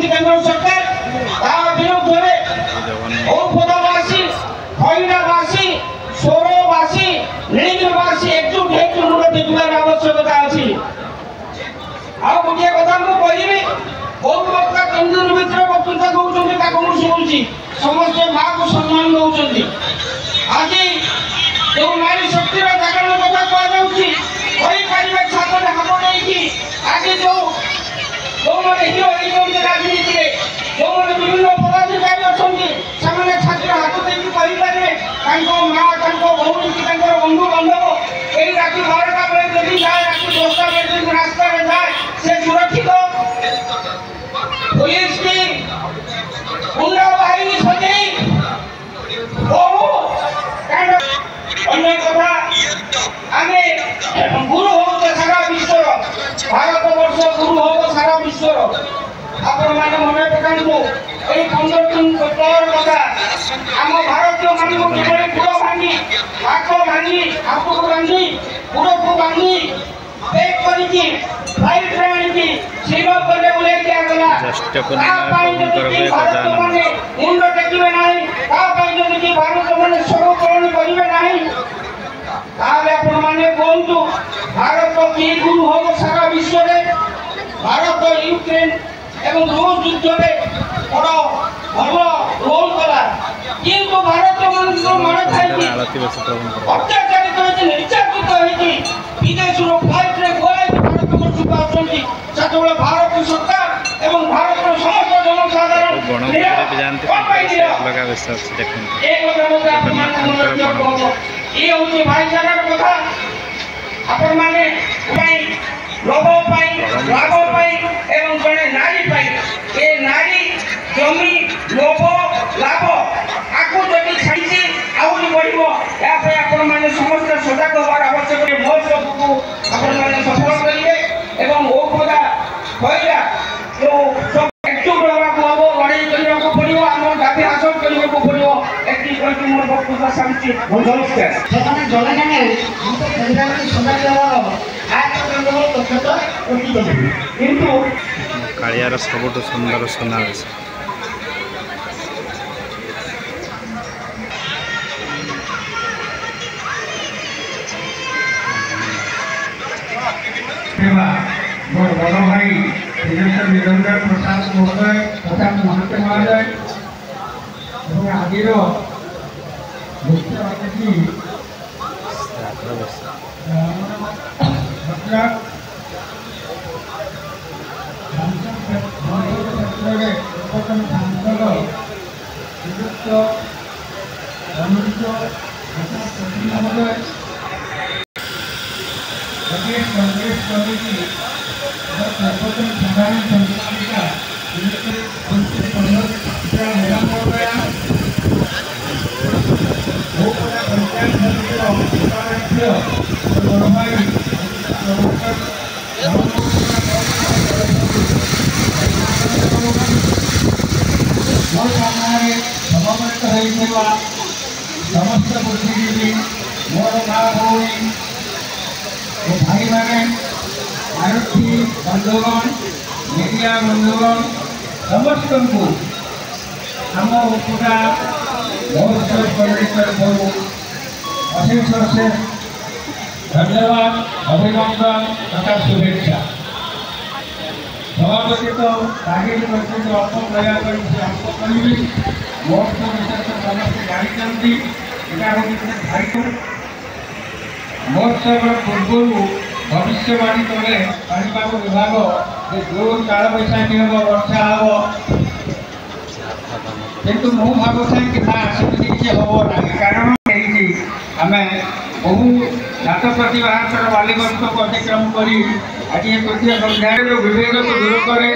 केंद्र सरकार विरुद्ध औषधवासी खैरावासी सोरवासी नीलवासी एकजुट होकर मुंड टेकिबार आवश्यकता अच्छी। आ गोटे कथा मुझे बहुत वक्ता केन्द्र भितर वक्तृता कौन शुणुची समस्ते माँ को सम्मान दौरान आज जो नारी शक्तिर जागरण कथा कहुपारे छात्र हाथ नहीं आज जो हिरो राजनीति में जो विभिन्न पदाधिकारी अच्छा से छात्र हाथ देपारे माँ भौणी की बंधु बांधव यही राति 12टा बेले जब जाए राति 10टा बेले रास्ता में जाए से सुरक्षित पुलिस की गुंडा बाहिनी सजे बहु अन्य कथा आम गुरु हो सारा विश्व भारत वर्ष गुरु हो सारा विश्व आपण मैंने मन पकाऊ ये 15 दिन पर कथा आम भारतीय मान गुड़ भांगी हाथ भांगी हाथ को बांधी गुड़ को बांधी पैक करके फ्लाइट रे आनी श्रीनगर रे उड़े दिया गला मुंड टेकिबे नाही कि भारत माने सर्वकरण करिवे नाही ताले आपण माने कहतु भारत की गुरु हो सारा विश्व रे भारत यूक्रेन एवं रूस युद्ध में बड़ भल रोल कला किंतु भारत मन माड़ खाई अत्याचारित होती निर्यातित होती विदेश फ्लाइट रे गोए भारत वर्ष को आसती से भारत सरकार एवं भारत समस्त जनसाधारण ये हूँ भाईचारा कथा आपण मैंने लोभ लाभ एवं जड़े नारी ये नारी जमी लोभ लाभ आपको जब छाड़ी आहरी बढ़ो यापर मैंने समस्त सजग हबार आवश्यक महोत्सव को सफल करेंगे एवं औषधा खैरा जो सब एकजुट होगा हम लड़ाई करने को पड़ो आम दाबी हासिल करने को पड़ो एक मोर बक्तव्य सारी नमस्कार कालियार सबुठ सुंदर सुनावेश मोर बड़ भाई निरंजन प्रसाद महोदय प्रसाद महंत महोदय आज मुख्य अतिथि कांग्रेस कमिटी पूर्वतन साधारण संपादिका पंचायत समिति बड़ भाई मोर सामने सभापति होता समस्त बुद्धिजीवी मोर माँ भौणी भाई मैंने आरक्षी बंधुगण मीडिया बंधुगण समस्त को आम उपरा महोत्सव करू अशेष अशेष धन्यवाद अभिनंदन तथा शुभेच्छा। सभापति तो रागिनी करते अल्प प्रयास अल्प करी महोत्सव विशेष समस्त जानते यहाँ हूँ दायित्व महोत्सव पूर्व भविष्यवाणी कले पाणीपाग विभाग जो काल बैशाखी हम वर्षा हम किंतु मु भावुए कि ना सेमती किसी हम ना कारण आम बहु जात प्रतिभार बालिगंत को अतिक्रम कर आज ये तृतीय संध्यार जो विभेद को दूर करे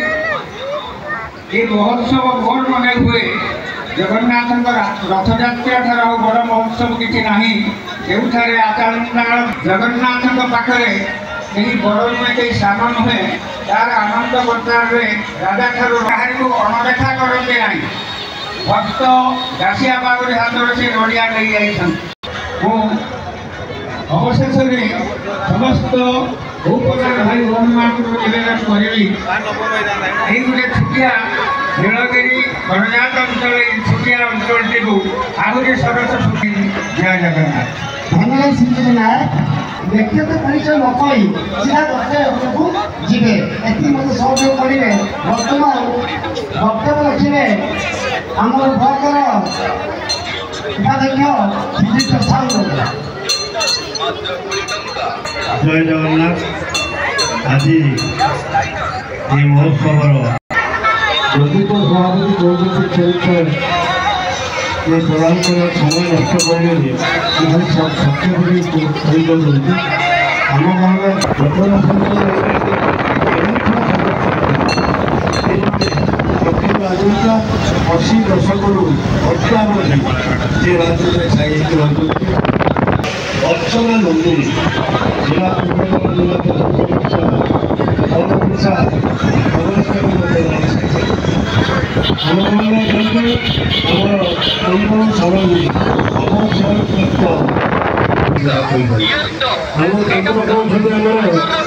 ये महोत्सव कौन मन हुए जगन्नाथ रथयात्रा ठार बड़ महोत्सव किसी ना जो आचार्य जगन्नाथ पाखे कहीं बड़ नुहे कहीं साम नुहे तार आनंद बर्तार राजा ठार बाहर को अणदेखा करते ना भक्त दासिया बाबू हाथ से नड़िया नहीं जाइछन अवशेष समस्त भूपदार भाई भौणी मान निवेदन करी गोटे छुटिया ନୀଳଗିରି ଗଣଜାତ ଅଞ୍ଚଳ ଏହି ଛୋଟିଆ ଅଞ୍ଚଳଟିକୁ ଆହୁରି ସରସ ସୁଖୀ ଜୟ ଜଗନ୍ନାଥ। ଧନ୍ୟବାଦ ଶ୍ରୀଯୁକ୍ତ ନାୟକ। ବ୍ୟକ୍ତିଗତ ପରିଚୟ ନ କହି ସିଧା କର୍ତ୍ତବ୍ୟକୁ ଯିବେ, ଏତିକି ମୋତେ ସହଯୋଗ କରିବେ। ବର୍ତ୍ତମାନ ବକ୍ତବ୍ୟ ରଖିବେ ଆମର ବ୍ଲକର ଉପାଧ୍ୟକ୍ଷ ଶ୍ରୀଯୁକ୍ତ ସାହୁ। ଜୟ ଜଗନ୍ନାଥ। ଆଜି এই মহোৎসবর প্রকৃত সভাপতি কৌশলী চরিত্র যে প্রদান করার সময় নষ্ট করলেনি সব সত্যি করেছি। ଆମ ଗାଁର ବର୍ତ୍ତମାନ ଆଜିକା 80 ଦଶକରୁ ବର୍ତ୍ତମାନ ଯେ ରାଜ୍ୟରେ ଛାଇ ହେଇକି ରହିଛନ୍ତି ଅର୍ଚ୍ଚନା ନନ୍ଦିନୀ ଜିଲ୍ଲା ଆମର